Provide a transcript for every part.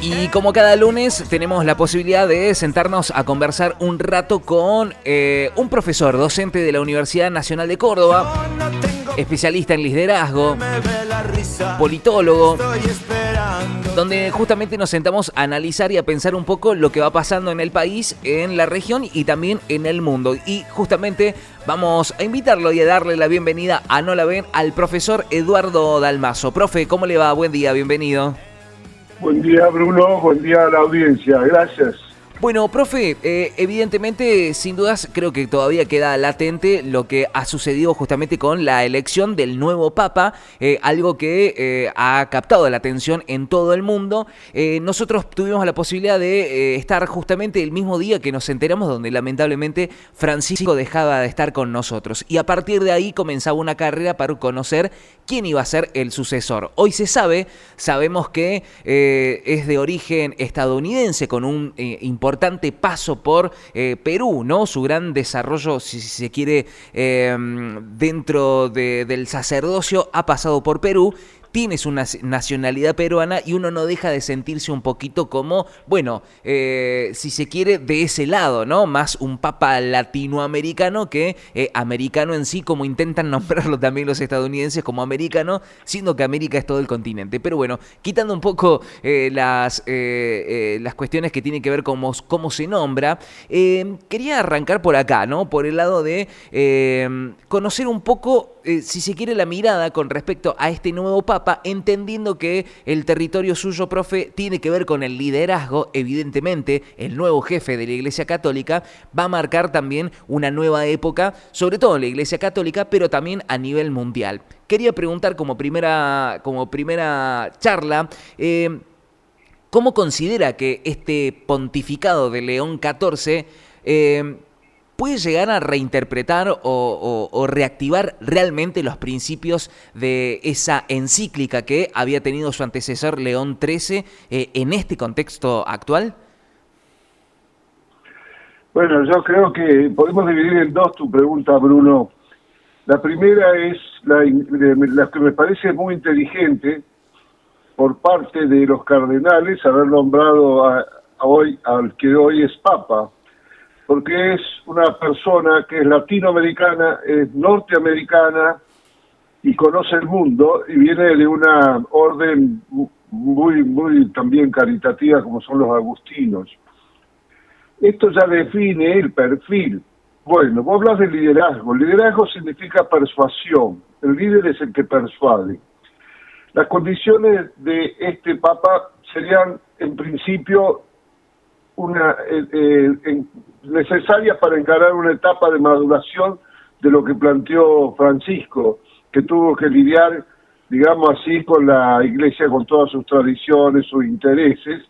Y como cada lunes tenemos la posibilidad de sentarnos a conversar un rato con un profesor docente de la Universidad Nacional de Córdoba, especialista en liderazgo, politólogo, donde justamente nos sentamos a analizar y a pensar un poco lo que va pasando en el país, en la región y también en el mundo. Y justamente vamos a invitarlo y a darle la bienvenida a No la Ven al profesor Eduardo Dalmazo. Profe, ¿cómo le va? Buen día, bienvenido. Buen día, Bruno, buen día a la audiencia, gracias. Bueno, profe, evidentemente, sin dudas, creo que todavía queda latente lo que ha sucedido justamente con la elección del nuevo Papa, algo que ha captado la atención en todo el mundo. Nosotros tuvimos la posibilidad de estar justamente el mismo día que nos enteramos, donde lamentablemente Francisco dejaba de estar con nosotros. Y a partir de ahí comenzaba una carrera para conocer quién iba a ser el sucesor. Hoy se sabemos que es de origen estadounidense, con un importante paso por Perú, ¿no? Su gran desarrollo, si se quiere, dentro del sacerdocio ha pasado por Perú. Tiene su nacionalidad peruana y uno no deja de sentirse un poquito como, bueno, si se quiere, de ese lado, ¿no? Más un papa latinoamericano que americano en sí, como intentan nombrarlo también los estadounidenses como americano, siendo que América es todo el continente. Pero bueno, quitando un poco las cuestiones que tienen que ver con cómo se nombra, quería arrancar por acá, ¿no? Por el lado de conocer un poco, si se quiere, la mirada con respecto a este nuevo papa, entendiendo que el territorio suyo, profe, tiene que ver con el liderazgo. Evidentemente, el nuevo jefe de la Iglesia Católica va a marcar también una nueva época, sobre todo en la Iglesia Católica, pero también a nivel mundial. Quería preguntar como primera charla, ¿cómo considera que este pontificado de León XIV puede llegar a reinterpretar o reactivar realmente los principios de esa encíclica que había tenido su antecesor León XIII en este contexto actual? Bueno, yo creo que podemos dividir en dos tu pregunta, Bruno. La primera es la que me parece muy inteligente por parte de los cardenales haber nombrado al que hoy es Papa, porque es una persona que es latinoamericana, es norteamericana y conoce el mundo y viene de una orden muy también caritativa como son los agustinos. Esto ya define el perfil. Bueno, vos hablas de liderazgo. Liderazgo significa persuasión. El líder es el que persuade. Las condiciones de este Papa serían, en principio, necesarias para encarar una etapa de maduración de lo que planteó Francisco, que tuvo que lidiar, digamos así, con la Iglesia, con todas sus tradiciones, sus intereses,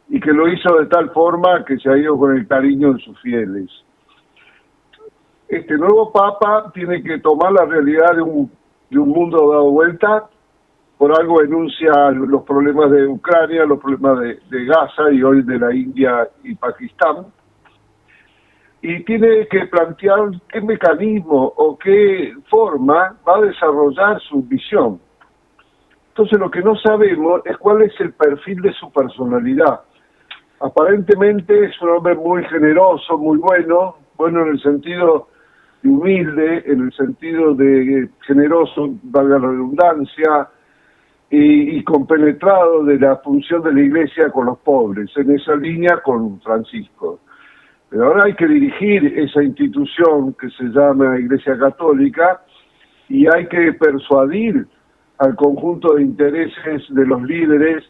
y que lo hizo de tal forma que se ha ido con el cariño de sus fieles. Este nuevo Papa tiene que tomar la realidad de un mundo dado vuelta. Por algo enuncia los problemas de Ucrania, los problemas de Gaza y hoy de la India y Pakistán. Y tiene que plantear qué mecanismo o qué forma va a desarrollar su visión. Entonces lo que no sabemos es cuál es el perfil de su personalidad. Aparentemente es un hombre muy generoso, muy bueno en el sentido de humilde, en el sentido de generoso, valga la redundancia, y compenetrado de la función de la Iglesia con los pobres, en esa línea con Francisco. Pero ahora hay que dirigir esa institución que se llama Iglesia Católica y hay que persuadir al conjunto de intereses de los líderes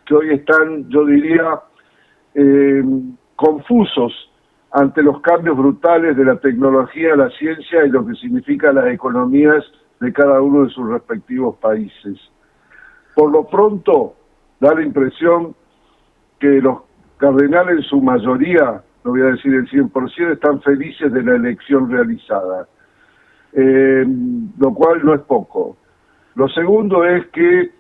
que hoy están, yo diría, confusos ante los cambios brutales de la tecnología, la ciencia y lo que significa las economías de cada uno de sus respectivos países. Por lo pronto, da la impresión que los cardenales en su mayoría, no voy a decir el 100%, están felices de la elección realizada, lo cual no es poco. Lo segundo es que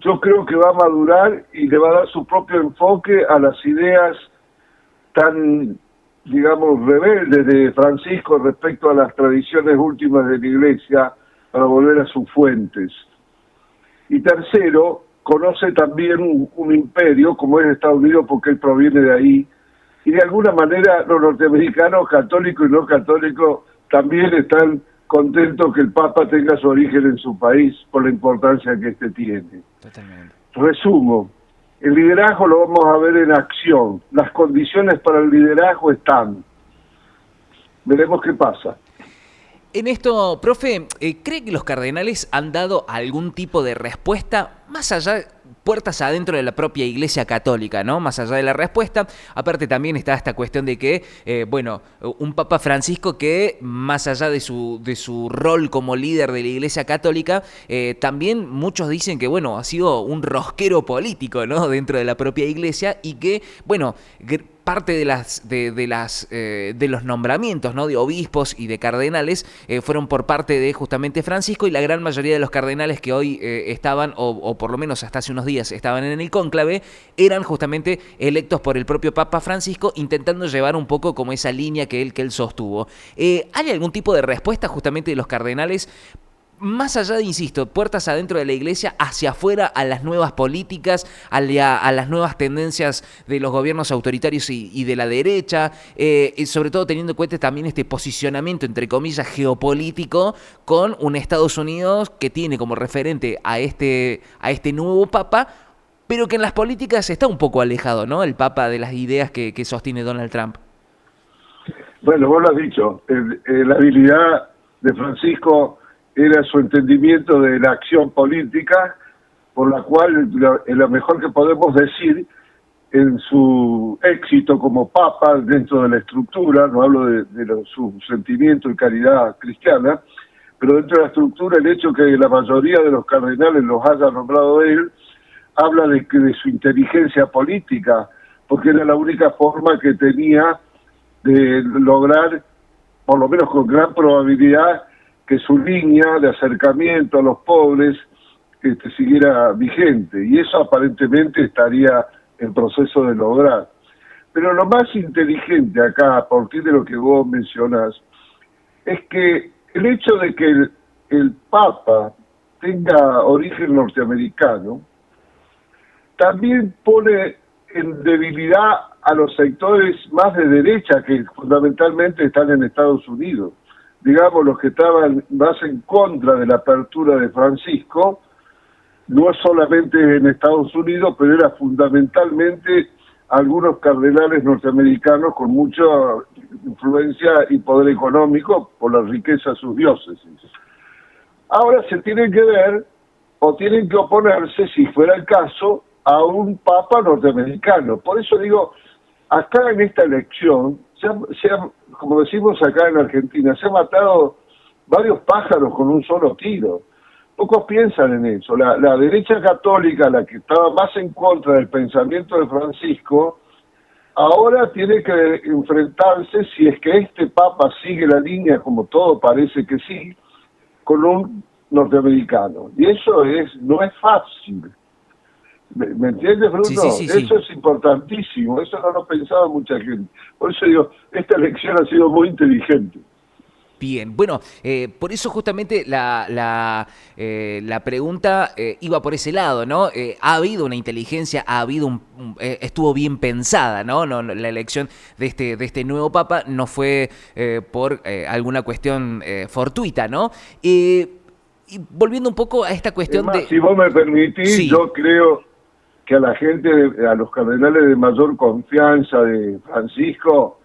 yo creo que va a madurar y le va a dar su propio enfoque a las ideas tan, digamos, rebeldes de Francisco respecto a las tradiciones últimas de la Iglesia para volver a sus fuentes. Y tercero, conoce también un imperio como es Estados Unidos, porque él proviene de ahí, y de alguna manera los norteamericanos, católicos y no católicos, también están contentos que el Papa tenga su origen en su país por la importancia que este tiene. Totalmente. Resumo, el liderazgo lo vamos a ver en acción, las condiciones para el liderazgo están. Veremos qué pasa. En esto, profe, ¿cree que los cardenales han dado algún tipo de respuesta más allá, puertas adentro de la propia Iglesia Católica, ¿no? Más allá de la respuesta, aparte también está esta cuestión de que, un Papa Francisco que, más allá de su rol como líder de la Iglesia Católica, también muchos dicen que, bueno, ha sido un rosquero político, ¿no? Dentro de la propia Iglesia y que, bueno, parte de los nombramientos, ¿no? De obispos y de cardenales fueron por parte de justamente Francisco, y la gran mayoría de los cardenales que hoy estaban, o por lo menos hasta hace unos días estaban en el cónclave, eran justamente electos por el propio Papa Francisco, intentando llevar un poco como esa línea que él sostuvo. ¿Hay algún tipo de respuesta justamente de los cardenales? Más allá de, insisto, puertas adentro de la Iglesia, hacia afuera, a las nuevas políticas, a las nuevas tendencias de los gobiernos autoritarios y de la derecha, y sobre todo teniendo en cuenta también este posicionamiento, entre comillas, geopolítico, con un Estados Unidos que tiene como referente a este nuevo Papa, pero que en las políticas está un poco alejado, ¿no? El Papa de las ideas que sostiene Donald Trump. Bueno, vos lo has dicho, la habilidad de Francisco era su entendimiento de la acción política, por la cual lo mejor que podemos decir en su éxito como papa dentro de la estructura, no hablo de su sentimiento y caridad cristiana, pero dentro de la estructura el hecho que la mayoría de los cardenales los haya nombrado él, habla de su inteligencia política, porque era la única forma que tenía de lograr, por lo menos con gran probabilidad, que su línea de acercamiento a los pobres siguiera vigente, y eso aparentemente estaría en proceso de lograr. Pero lo más inteligente acá, a partir de lo que vos mencionás, es que el hecho de que el Papa tenga origen norteamericano también pone en debilidad a los sectores más de derecha que fundamentalmente están en Estados Unidos. Digamos, los que estaban más en contra de la apertura de Francisco, no es solamente en Estados Unidos, pero era fundamentalmente algunos cardenales norteamericanos con mucha influencia y poder económico por la riqueza de sus diócesis. Ahora se tienen que ver, o tienen que oponerse, si fuera el caso, a un papa norteamericano. Por eso digo, acá en esta elección, como decimos acá en Argentina, se han matado varios pájaros con un solo tiro. Pocos piensan en eso. La derecha católica, la que estaba más en contra del pensamiento de Francisco, ahora tiene que enfrentarse, si es que este papa sigue la línea, como todo parece que sí, con un norteamericano. Y eso no es fácil. ¿Me entiendes, Bruno? Sí. Eso es importantísimo, eso no lo pensaba mucha gente. Por eso digo, esta elección ha sido muy inteligente. Bien, bueno, por eso justamente la pregunta iba por ese lado, ¿no? Ha habido una inteligencia, estuvo bien pensada, ¿no? La elección de este nuevo Papa no fue por alguna cuestión fortuita, ¿no? Y volviendo un poco a esta cuestión de... Si vos me permitís, sí. Yo creo que a la gente, a los cardenales de mayor confianza de Francisco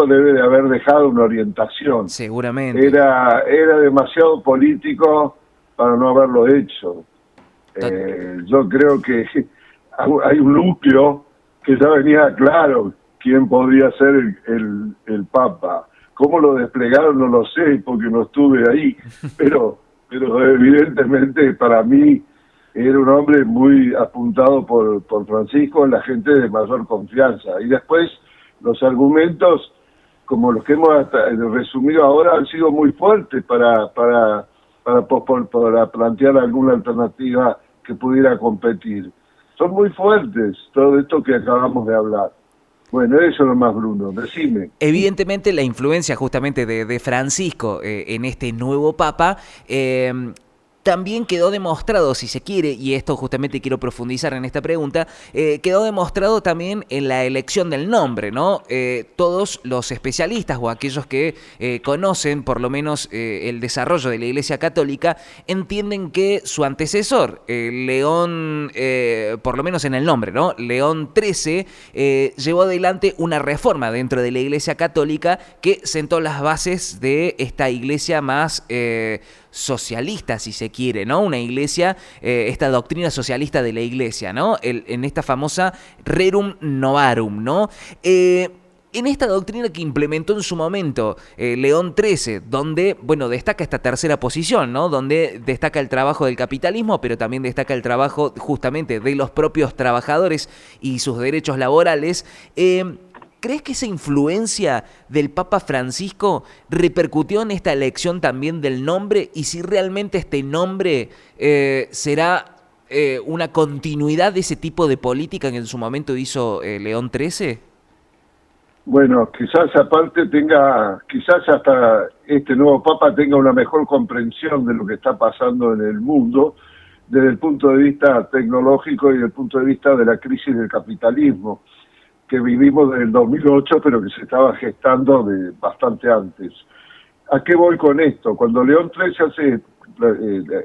debe de haber dejado una orientación. Seguramente. Era demasiado político para no haberlo hecho. Yo creo que hay un núcleo que ya venía claro quién podría ser el Papa. Cómo lo desplegaron no lo sé, porque no estuve ahí, pero evidentemente para mí era un hombre muy apuntado por Francisco, la gente de mayor confianza. Y después los argumentos, como los que hemos resumido ahora, han sido muy fuertes para plantear alguna alternativa que pudiera competir. Son muy fuertes, todo esto que acabamos de hablar. Bueno, eso nomás, Bruno, decime. Evidentemente la influencia justamente de Francisco en este nuevo Papa también quedó demostrado, si se quiere, y esto justamente quiero profundizar en esta pregunta, quedó demostrado también en la elección del nombre, ¿no? Todos los especialistas o aquellos que conocen por lo menos el desarrollo de la Iglesia Católica entienden que su antecesor, León, por lo menos en el nombre, ¿no? León XIII, llevó adelante una reforma dentro de la Iglesia Católica que sentó las bases de esta iglesia más socialista, si se quiere, ¿no? Una iglesia, esta doctrina socialista de la iglesia, ¿no? En esta famosa Rerum Novarum, ¿no? En esta doctrina que implementó en su momento León XIII, donde, bueno, destaca esta tercera posición, ¿no? Donde destaca el trabajo del capitalismo, pero también destaca el trabajo justamente de los propios trabajadores y sus derechos laborales. ¿Crees que esa influencia del Papa Francisco repercutió en esta elección también del nombre? Y si realmente este nombre será una continuidad de ese tipo de política que en su momento hizo León XIII. Bueno, quizás aparte quizás hasta este nuevo Papa tenga una mejor comprensión de lo que está pasando en el mundo desde el punto de vista tecnológico y desde el punto de vista de la crisis del capitalismo que vivimos desde el 2008, pero que se estaba gestando de bastante antes. ¿A qué voy con esto? Cuando León XIII hace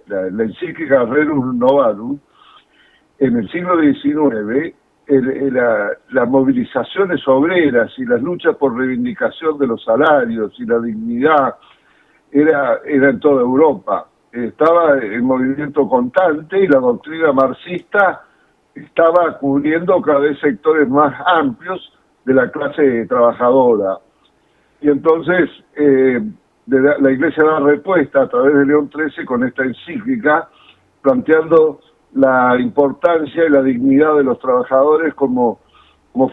la encíclica Rerum Novarum, en el siglo XIX, las movilizaciones obreras y las luchas por reivindicación de los salarios y la dignidad era en toda Europa. Estaba en movimiento constante y la doctrina marxista estaba cubriendo cada vez sectores más amplios de la clase trabajadora. Y entonces la Iglesia da respuesta a través de León XIII con esta encíclica, planteando la importancia y la dignidad de los trabajadores como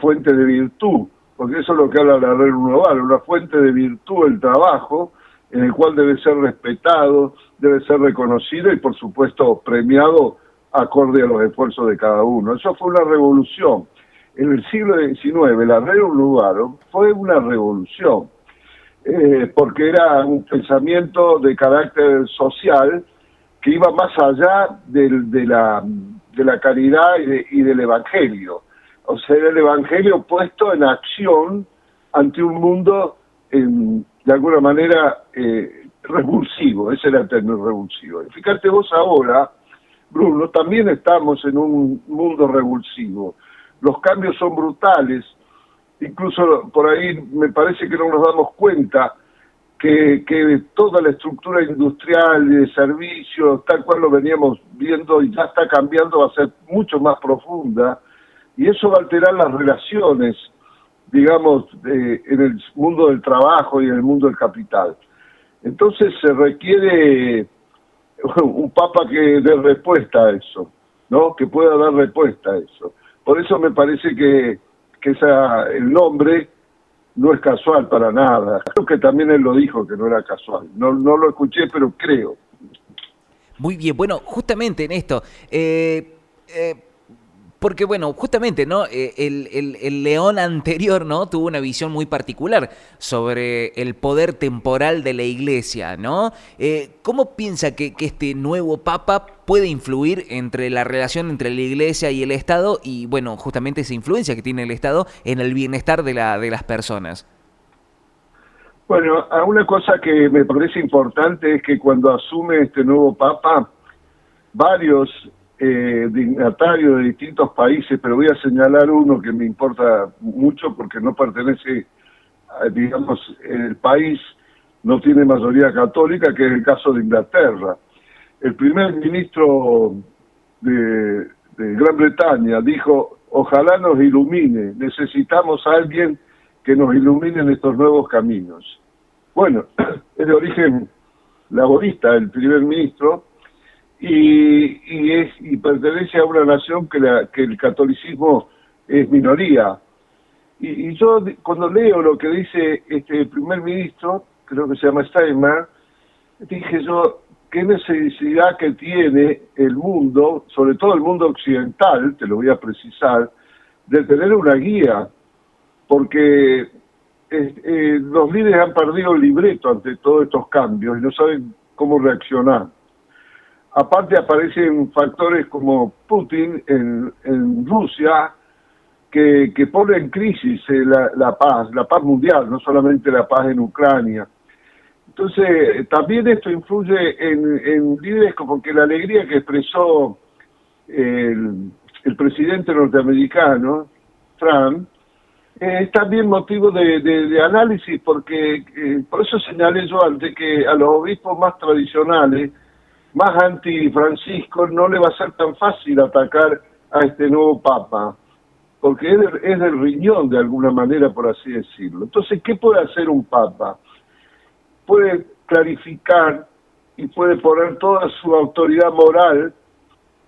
fuente de virtud, porque eso es lo que habla la Rerum Novarum, una fuente de virtud el trabajo, en el cual debe ser respetado, debe ser reconocido y por supuesto premiado acorde a los esfuerzos de cada uno. Eso fue una revolución. En el siglo XIX la Rerum Novarum fue una revolución, porque era un pensamiento de carácter social que iba más allá de la caridad y del Evangelio. O sea, era el Evangelio puesto en acción ante un mundo, de alguna manera, revulsivo. Ese era el término revulsivo. Y fíjate vos ahora, Bruno, también estamos en un mundo revulsivo. Los cambios son brutales. Incluso por ahí me parece que no nos damos cuenta que toda la estructura industrial y de servicios, tal cual lo veníamos viendo y ya está cambiando, va a ser mucho más profunda, y eso va a alterar las relaciones, digamos, en el mundo del trabajo y en el mundo del capital. Entonces se requiere un papa que dé respuesta a eso, ¿no? Que pueda dar respuesta a eso. Por eso me parece que el nombre no es casual para nada. Creo que también él lo dijo, que no era casual. No lo escuché, pero creo. Muy bien, bueno, justamente en esto, porque bueno, justamente, ¿no? El León anterior, ¿no? Tuvo una visión muy particular sobre el poder temporal de la Iglesia, ¿no? ¿Cómo piensa que este nuevo Papa puede influir entre la relación entre la Iglesia y el Estado y, bueno, justamente esa influencia que tiene el Estado en el bienestar de las personas? Bueno, una cosa que me parece importante es que cuando asume este nuevo Papa, varios dignatarios de distintos países, pero voy a señalar uno que me importa mucho porque no pertenece, digamos, el país no tiene mayoría católica, que es el caso de Inglaterra. El primer ministro de Gran Bretaña dijo: ojalá nos ilumine, necesitamos a alguien que nos ilumine en estos nuevos caminos. Bueno, es de origen laborista el primer ministro, y pertenece a una nación que el catolicismo es minoría. Y yo cuando leo lo que dice este primer ministro, creo que se llama Steinmeier, dije yo, qué necesidad que tiene el mundo, sobre todo el mundo occidental, te lo voy a precisar, de tener una guía, porque los líderes han perdido el libreto ante todos estos cambios y no saben cómo reaccionar. Aparte aparecen factores como Putin en Rusia, que pone en crisis la paz mundial, no solamente la paz en Ucrania. Entonces, también esto influye en líderes como que la alegría que expresó el presidente norteamericano, Trump, es también motivo de análisis, porque por eso señalé yo antes que a los obispos más tradicionales, más anti-Francisco, no le va a ser tan fácil atacar a este nuevo papa, porque es del riñón de alguna manera, por así decirlo. Entonces, ¿qué puede hacer un papa? Puede clarificar y puede poner toda su autoridad moral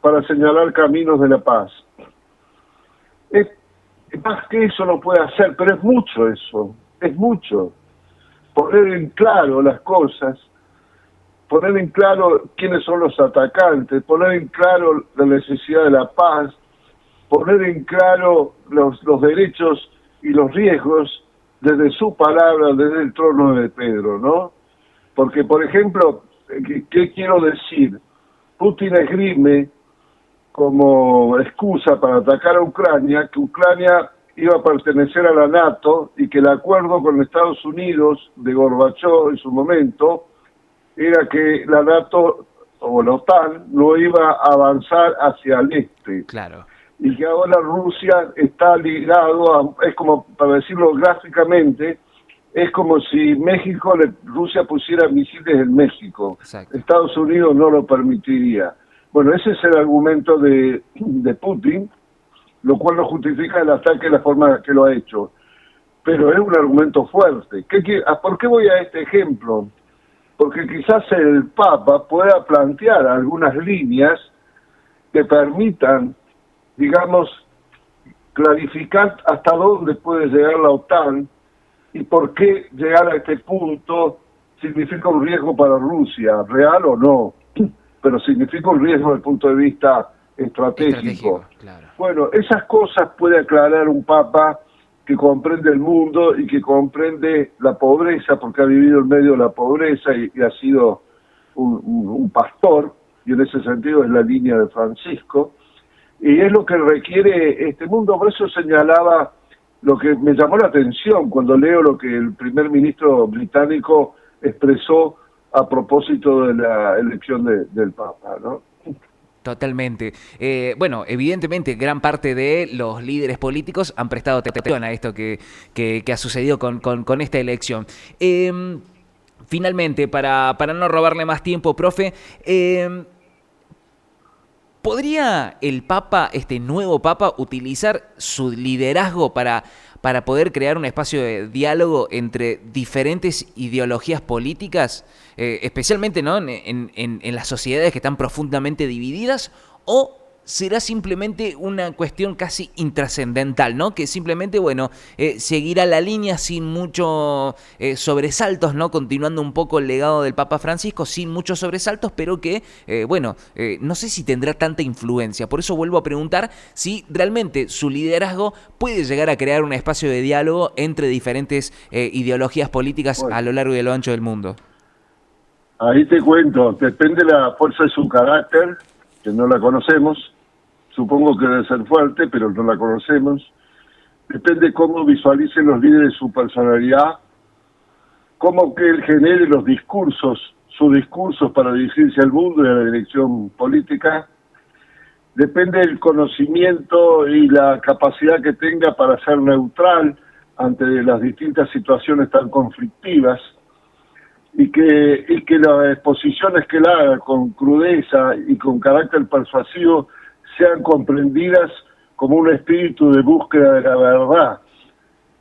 para señalar caminos de la paz. Más que eso no puede hacer, pero es mucho eso, es mucho. Poner en claro las cosas, poner en claro quiénes son los atacantes, poner en claro la necesidad de la paz, poner en claro los derechos y los riesgos desde su palabra, desde el trono de Pedro, ¿no? Porque, por ejemplo, ¿qué quiero decir? Putin esgrime como excusa para atacar a Ucrania, que Ucrania iba a pertenecer a la NATO y que el acuerdo con Estados Unidos de Gorbachov en su momento era que la NATO o la OTAN no iba a avanzar hacia el este. Claro. Y que ahora Rusia está ligado es como, para decirlo gráficamente, es como si Rusia pusiera misiles en México. Exacto. Estados Unidos no lo permitiría. Bueno, ese es el argumento de Putin, lo cual no justifica el ataque de la forma que lo ha hecho. Pero es un argumento fuerte. ¿Por qué voy a este ejemplo? Porque quizás el Papa pueda plantear algunas líneas que permitan, digamos, clarificar hasta dónde puede llegar la OTAN y por qué llegar a este punto significa un riesgo para Rusia, real o no, pero significa un riesgo desde el punto de vista estratégico. Claro. Bueno, esas cosas puede aclarar un papa que comprende el mundo y que comprende la pobreza, porque ha vivido en medio de la pobreza y ha sido un pastor, y en ese sentido es la línea de Francisco, y es lo que requiere este mundo. Por eso señalaba lo que me llamó la atención cuando leo lo que el primer ministro británico expresó a propósito de la elección del Papa, ¿no? Totalmente. Bueno, evidentemente gran parte de los líderes políticos han prestado atención a esto que ha sucedido con esta elección. Finalmente, para no robarle más tiempo, profe, ¿podría el Papa, este nuevo Papa, utilizar su liderazgo para poder crear un espacio de diálogo entre diferentes ideologías políticas, especialmente, ¿no?, en las sociedades que están profundamente divididas? ¿O será simplemente una cuestión casi intrascendental, ¿no?, que simplemente, bueno, seguirá la línea sin muchos sobresaltos, ¿no?, continuando un poco el legado del Papa Francisco, sin muchos sobresaltos, pero que, no sé si tendrá tanta influencia? Por eso vuelvo a preguntar si realmente su liderazgo puede llegar a crear un espacio de diálogo entre diferentes ideologías políticas a lo largo y a lo ancho del mundo. Ahí te cuento, depende de la fuerza de su carácter, que no la conocemos. Supongo que debe ser fuerte, pero no la conocemos. Depende cómo visualicen los líderes su personalidad, cómo que él genere sus discursos para dirigirse al mundo y a la dirección política. Depende del conocimiento y la capacidad que tenga para ser neutral ante las distintas situaciones tan conflictivas, y que las exposiciones que él haga con crudeza y con carácter persuasivo sean comprendidas como un espíritu de búsqueda de la verdad.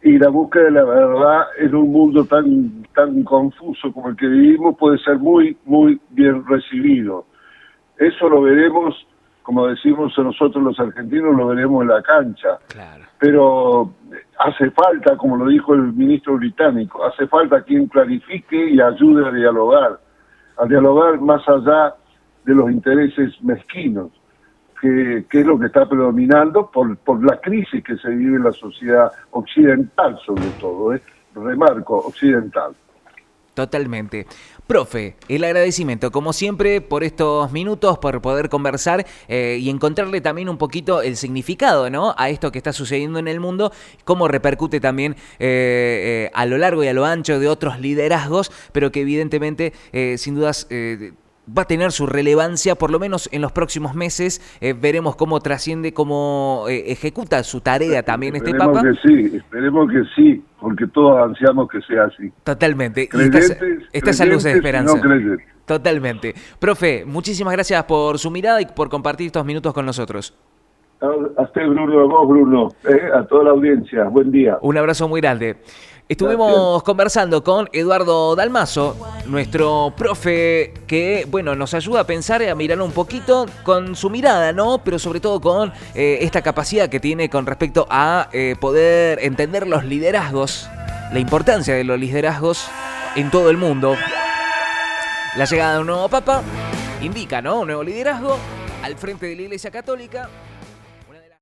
Y la búsqueda de la verdad en un mundo tan confuso como el que vivimos puede ser muy, muy bien recibido. Eso lo veremos, como decimos nosotros los argentinos, lo veremos en la cancha. Claro. Pero hace falta, como lo dijo el ministro británico, hace falta quien clarifique y ayude a dialogar más allá de los intereses mezquinos, que es lo que está predominando por la crisis que se vive en la sociedad occidental, sobre todo, remarco, occidental. Totalmente. Profe, el agradecimiento, como siempre, por estos minutos, por poder conversar y encontrarle también un poquito el significado, ¿no?, a esto que está sucediendo en el mundo, cómo repercute también a lo largo y a lo ancho de otros liderazgos, pero que evidentemente, sin dudas, va a tener su relevancia, por lo menos en los próximos meses. Veremos cómo trasciende, cómo ejecuta su tarea también este Papa. Esperemos que sí, porque todos ansiamos que sea así. Totalmente. Creyentes, Y esta es la luz de esperanza. No creyentes. Totalmente. Profe, muchísimas gracias por su mirada y por compartir estos minutos con nosotros. A usted, Bruno, a vos, Bruno, a toda la audiencia. Buen día. Un abrazo muy grande. Estuvimos conversando con Eduardo Dalmaso, nuestro profe que, bueno, nos ayuda a pensar y a mirar un poquito con su mirada, ¿no? Pero sobre todo con esta capacidad que tiene con respecto a poder entender los liderazgos, la importancia de los liderazgos en todo el mundo. La llegada de un nuevo papa indica, ¿no?, un nuevo liderazgo al frente de la Iglesia Católica.